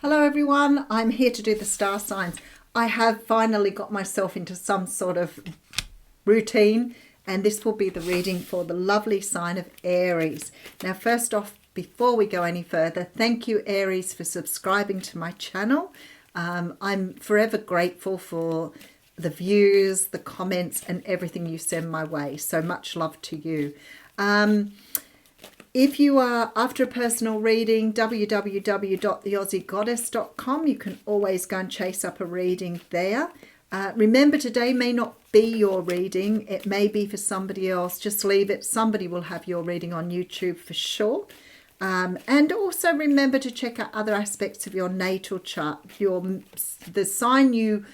Hello everyone, I'm here to do the star signs. I have finally got myself into some sort of routine, and this will be the reading for the lovely sign of Aries. Now first off, before we go any further, thank you Aries for subscribing to my channel. I'm forever grateful for the views, the comments and everything you send my way. So much love to you. If you are after a personal reading, www.theaussiegoddess.com, you can always go and chase up a reading there. Remember, today may not be your reading. It may be for somebody else. Just leave it. Somebody will have your reading on YouTube for sure. And also remember to check out other aspects of your natal chart, the sign you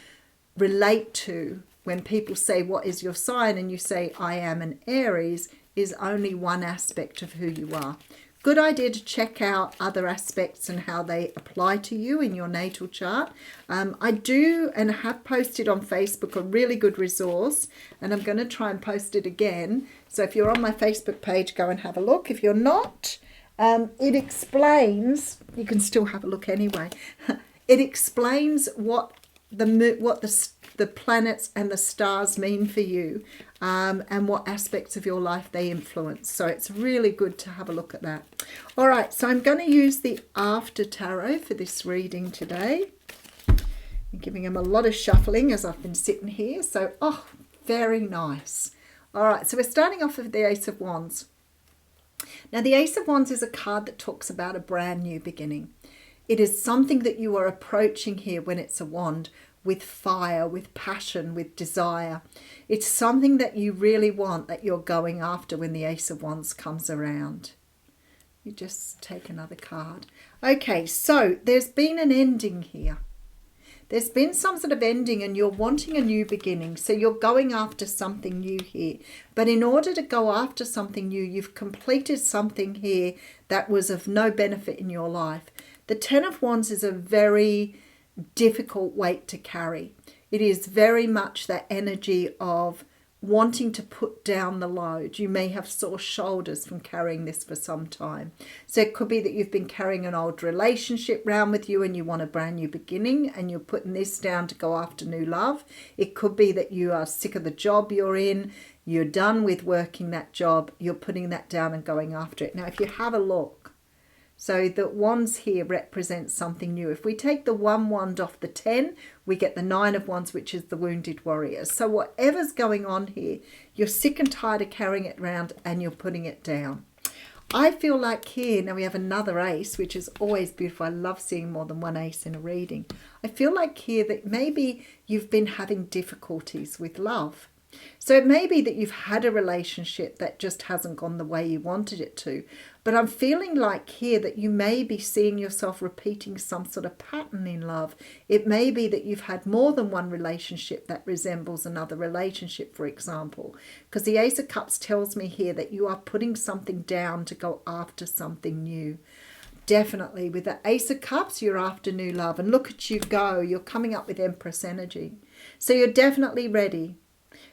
relate to. When people say, what is your sign? And you say, I am an Aries, is only one aspect of who you are. Good idea to check out other aspects and how they apply to you in your natal chart. I do and have posted on Facebook a really good resource, and I'm going to try and post it again. So if you're on my Facebook page, go and have a look. If you're not, it explains, you can still have a look anyway. It explains what the planets and the stars mean for you, and what aspects of your life they influence. So it's really good to have a look at that. All right, so I'm going to use the After Tarot for this reading today. I'm giving them a lot of shuffling as I've been sitting here. So, very nice. All right, so we're starting off with the Ace of Wands. Now, the Ace of Wands is a card that talks about a brand new beginning. It is something that you are approaching here when it's a wand, with fire, with passion, with desire. It's something that you really want, that you're going after when the Ace of Wands comes around. You just take another card. Okay, so there's been an ending here. There's been some sort of ending and you're wanting a new beginning. So you're going after something new here. But in order to go after something new, you've completed something here that was of no benefit in your life. The Ten of Wands is a very difficult weight to carry. It is very much that energy of wanting to put down the load. You may have sore shoulders from carrying this for some time. So it could be that you've been carrying an old relationship round with you and you want a brand new beginning and you're putting this down to go after new love. It could be that you are sick of the job you're in. You're done with working that job. You're putting that down and going after it. Now, if you have a look, so the wands here represent something new. If we take the 1 wand off the 10, we get the 9 of wands, which is the wounded warrior. So whatever's going on here, you're sick and tired of carrying it around and you're putting it down. I feel like here, now we have another ace, which is always beautiful. I love seeing more than one ace in a reading. I feel like here that maybe you've been having difficulties with love. So it may be that you've had a relationship that just hasn't gone the way you wanted it to. But I'm feeling like here that you may be seeing yourself repeating some sort of pattern in love. It may be that you've had more than one relationship that resembles another relationship, for example. Because the Ace of Cups tells me here that you are putting something down to go after something new. Definitely, with the Ace of Cups, you're after new love. And look at you go. You're coming up with Empress energy. So you're definitely ready.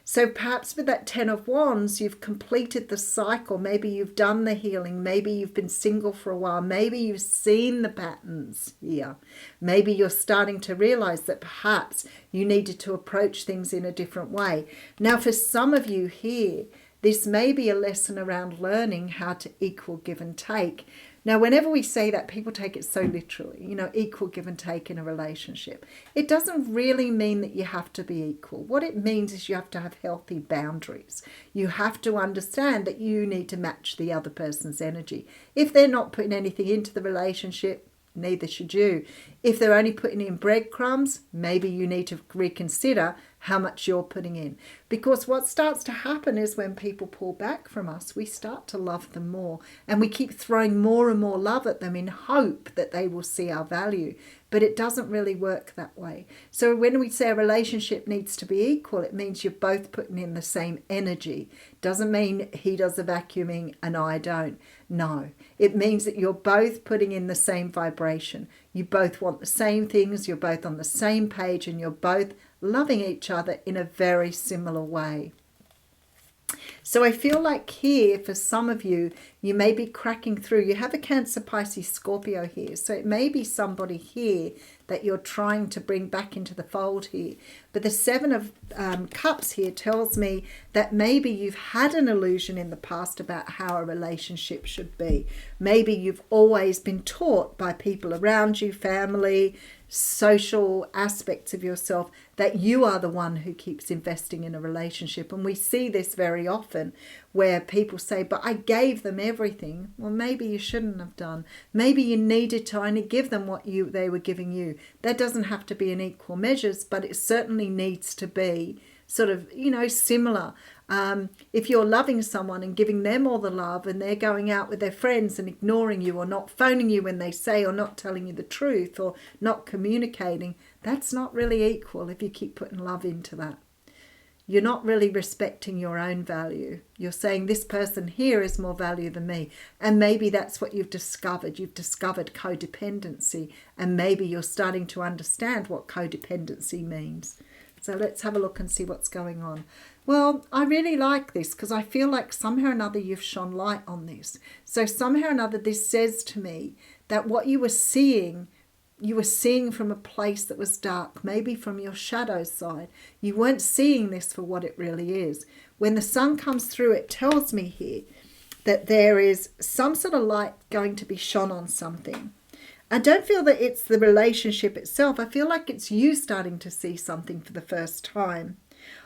So perhaps with that 10 of Wands, you've completed the cycle. Maybe you've done the healing. Maybe you've been single for a while. Maybe you've seen the patterns here. Maybe you're starting to realize that perhaps you needed to approach things in a different way. Now, for some of you here, this may be a lesson around learning how to equal give and take. Now, whenever we say that, people take it so literally, equal give and take in a relationship. It doesn't really mean that you have to be equal. What it means is you have to have healthy boundaries. You have to understand that you need to match the other person's energy. If they're not putting anything into the relationship, neither should you. If they're only putting in breadcrumbs, maybe you need to reconsider how much you're putting in. Because what starts to happen is when people pull back from us, we start to love them more. And we keep throwing more and more love at them in hope that they will see our value. But it doesn't really work that way. So when we say a relationship needs to be equal, it means you're both putting in the same energy. Doesn't mean he does the vacuuming and I don't. No, it means that you're both putting in the same vibration. You both want the same things, you're both on the same page, and you're both loving each other in a very similar way. So I feel like here, for some of you, you may be cracking through. You have a Cancer, Pisces, Scorpio here. So it may be somebody here that you're trying to bring back into the fold here. But the Seven of Cups here tells me that maybe you've had an illusion in the past about how a relationship should be. Maybe you've always been taught by people around you, family, social aspects of yourself, that you are the one who keeps investing in a relationship. And we see this very often where people say, but I gave them everything. Well, maybe you shouldn't have done. Maybe you needed to only give them what they were giving you. That doesn't have to be in equal measures, but it certainly needs to be sort of, similar. If you're loving someone and giving them all the love and they're going out with their friends and ignoring you or not phoning you when they say, or not telling you the truth or not communicating, that's not really equal if you keep putting love into that. You're not really respecting your own value. You're saying this person here is more value than me. And maybe that's what you've discovered. You've discovered codependency, and maybe you're starting to understand what codependency means. So let's have a look and see what's going on. Well, I really like this because I feel like somehow or another you've shone light on this. So somehow or another this says to me that what you were seeing from a place that was dark, maybe from your shadow side. You weren't seeing this for what it really is. When the sun comes through, it tells me here that there is some sort of light going to be shone on something. I don't feel that it's the relationship itself. I feel like it's you starting to see something for the first time.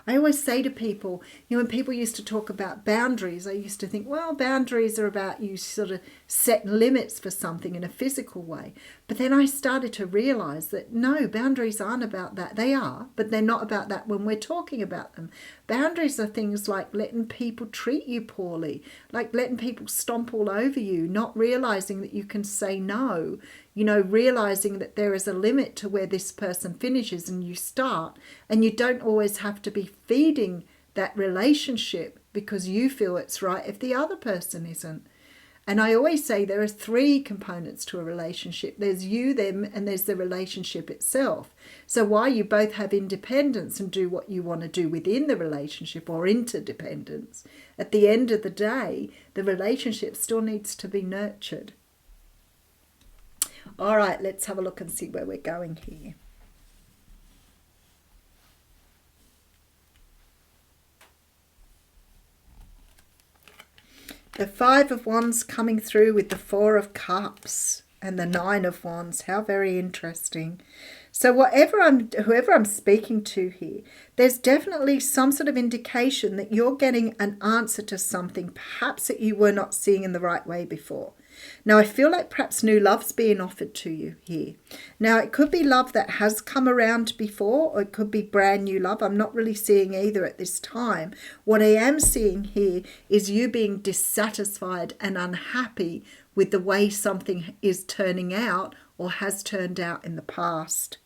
I always say to people, when people used to talk about boundaries, I used to think, well, boundaries are about you sort of set limits for something in a physical way. But then I started to realize that no, boundaries aren't about that. They are, but they're not about that when we're talking about them. Boundaries are things like letting people treat you poorly, like letting people stomp all over you, not realizing that you can say no, realizing that there is a limit to where this person finishes and you start, and you don't always have to be feeding that relationship because you feel it's right if the other person isn't. And I always say there are three components to a relationship. There's you, them, and there's the relationship itself. So while you both have independence and do what you want to do within the relationship, or interdependence, at the end of the day, the relationship still needs to be nurtured. All right, let's have a look and see where we're going here. The Five of Wands coming through with the Four of Cups and the Nine of Wands. How very interesting. So whoever I'm speaking to here, there's definitely some sort of indication that you're getting an answer to something perhaps that you were not seeing in the right way before. Now, I feel like perhaps new love's being offered to you here. Now, it could be love that has come around before, or it could be brand new love. I'm not really seeing either at this time. What I am seeing here is you being dissatisfied and unhappy with the way something is turning out or has turned out in the past.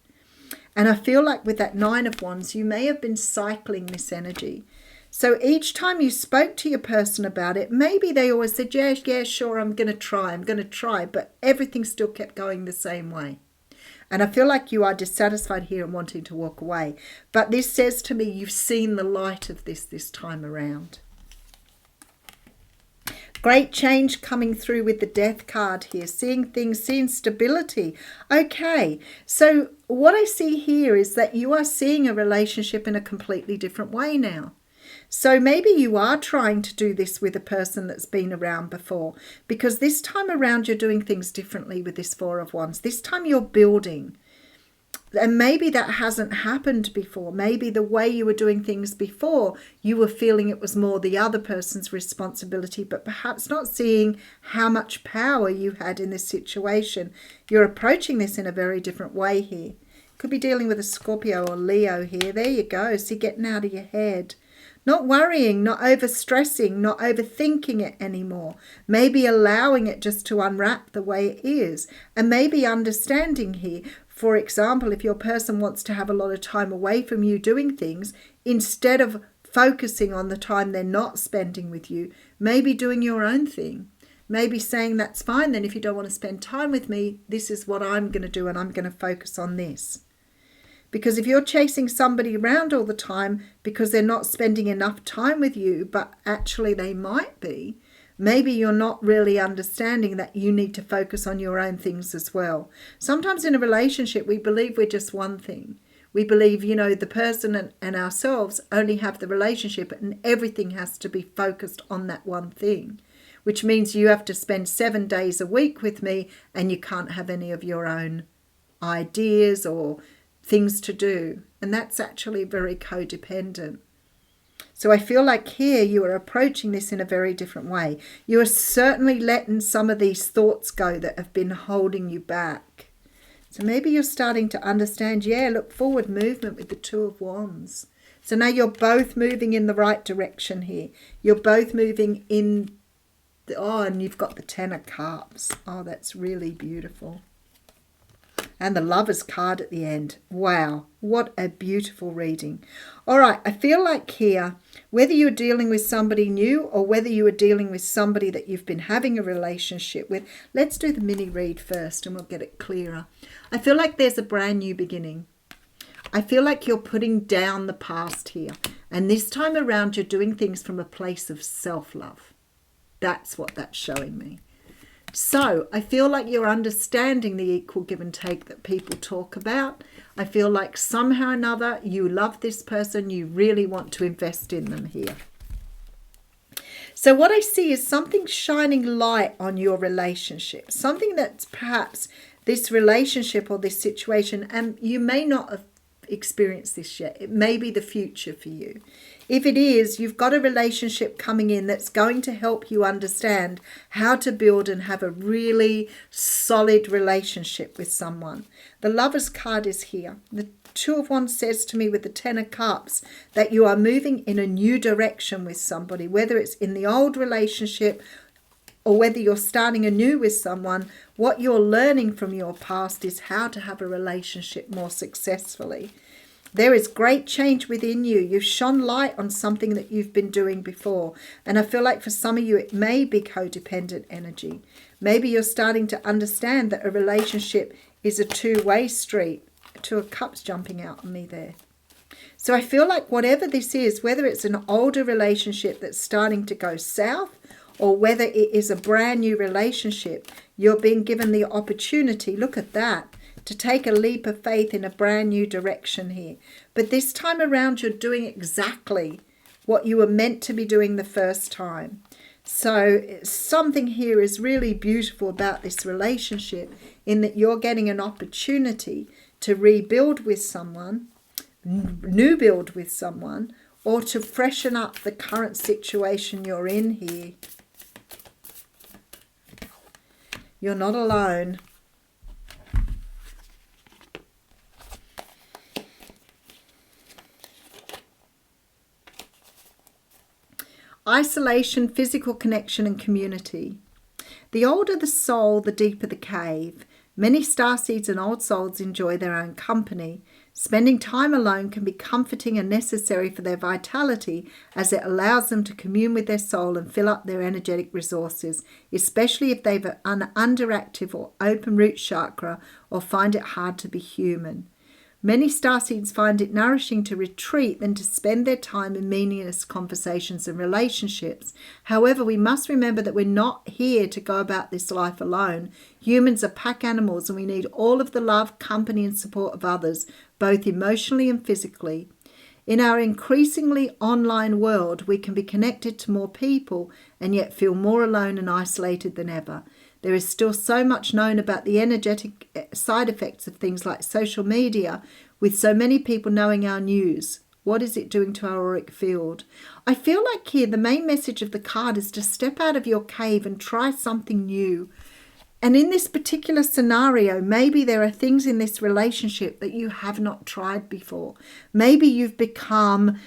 And I feel like with that Nine of Wands, you may have been cycling this energy. So each time you spoke to your person about it, maybe they always said, yeah, sure, I'm going to try, but everything still kept going the same way. And I feel like you are dissatisfied here and wanting to walk away. But this says to me, you've seen the light of this time around. Great change coming through with the Death card here. Seeing things, seeing stability. Okay, so what I see here is that you are seeing a relationship in a completely different way now. So maybe you are trying to do this with a person that's been around before, because this time around you're doing things differently with this Four of Wands. This time you're building. And maybe that hasn't happened before. Maybe the way you were doing things before, you were feeling it was more the other person's responsibility, but perhaps not seeing how much power you had in this situation. You're approaching this in a very different way here. Could be dealing with a Scorpio or Leo here. There you go. So you're getting out of your head. Not worrying, not overstressing, not overthinking it anymore. Maybe allowing it just to unwrap the way it is. And maybe understanding here, for example, if your person wants to have a lot of time away from you doing things, instead of focusing on the time they're not spending with you, maybe doing your own thing. Maybe saying, that's fine, then if you don't want to spend time with me, this is what I'm going to do and I'm going to focus on this. Because if you're chasing somebody around all the time because they're not spending enough time with you, but actually they might be, maybe you're not really understanding that you need to focus on your own things as well. Sometimes in a relationship, we believe we're just one thing. We believe, the person and ourselves only have the relationship, and everything has to be focused on that one thing, which means you have to spend 7 days a week with me and you can't have any of your own ideas or things to do. And that's actually very codependent. So I feel like here you are approaching this in a very different way. You are certainly letting some of these thoughts go that have been holding you back. So maybe you're starting to understand, look, forward movement with the Two of Wands. So now you're both moving in the right direction here. You're both moving in, and you've got the Ten of Cups. Oh, that's really beautiful. And the Lover's card at the end. Wow, what a beautiful reading. All right, I feel like here, whether you're dealing with somebody new or whether you are dealing with somebody that you've been having a relationship with, let's do the mini read first and we'll get it clearer. I feel like there's a brand new beginning. I feel like you're putting down the past here. And this time around, you're doing things from a place of self-love. That's what that's showing me. So I feel like you're understanding the equal give and take that people talk about. I feel like somehow or another you love this person. You really want to invest in them here. So what I see is something shining light on your relationship. Something that's perhaps this relationship or this situation, and you may not have experienced this yet. It may be the future for you. If it is, you've got a relationship coming in that's going to help you understand how to build and have a really solid relationship with someone. The Lover's card is here. The Two of Wands says to me with the Ten of Cups that you are moving in a new direction with somebody, whether it's in the old relationship or whether you're starting anew with someone. What you're learning from your past is how to have a relationship more successfully. There is great change within you. You've shone light on something that you've been doing before. And I feel like for some of you, it may be codependent energy. Maybe you're starting to understand that a relationship is a two-way street. Two of Cups jumping out on me there. So I feel like whatever this is, whether it's an older relationship that's starting to go south, or whether it is a brand new relationship, you're being given the opportunity, look at that, to take a leap of faith in a brand new direction here. But this time around, you're doing exactly what you were meant to be doing the first time. So something here is really beautiful about this relationship in that you're getting an opportunity to rebuild with someone, new build with someone, or to freshen up the current situation you're in here. You're not alone. Isolation, physical connection and community. The older the soul, the deeper the cave. Many starseeds and old souls enjoy their own company. Spending time alone can be comforting and necessary for their vitality, as it allows them to commune with their soul and fill up their energetic resources, especially if they've an underactive or open root chakra or find it hard to be human. Many starseeds find it nourishing to retreat than to spend their time in meaningless conversations and relationships. However, we must remember that we're not here to go about this life alone. Humans are pack animals and we need all of the love, company and support of others, both emotionally and physically. In our increasingly online world, we can be connected to more people and yet feel more alone and isolated than ever. There is still so much known about the energetic side effects of things like social media, with so many people knowing our news. What is it doing to our auric field? I feel like here the main message of the card is to step out of your cave and try something new. And in this particular scenario, maybe there are things in this relationship that you have not tried before. Maybe you've become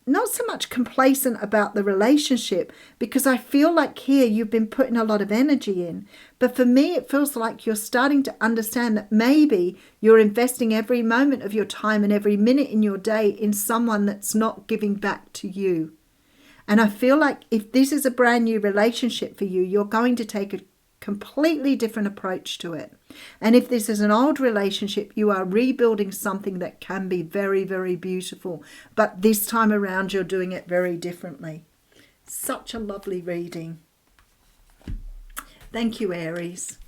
not so much complacent about the relationship, because I feel like here you've been putting a lot of energy in. But for me, it feels like you're starting to understand that maybe you're investing every moment of your time and every minute in your day in someone that's not giving back to you. And I feel like if this is a brand new relationship for you, you're going to take Completely different approach to it. And if this is an old relationship, you are rebuilding something that can be very, very beautiful. But this time around, you're doing it very differently. Such a lovely reading. Thank you, Aries.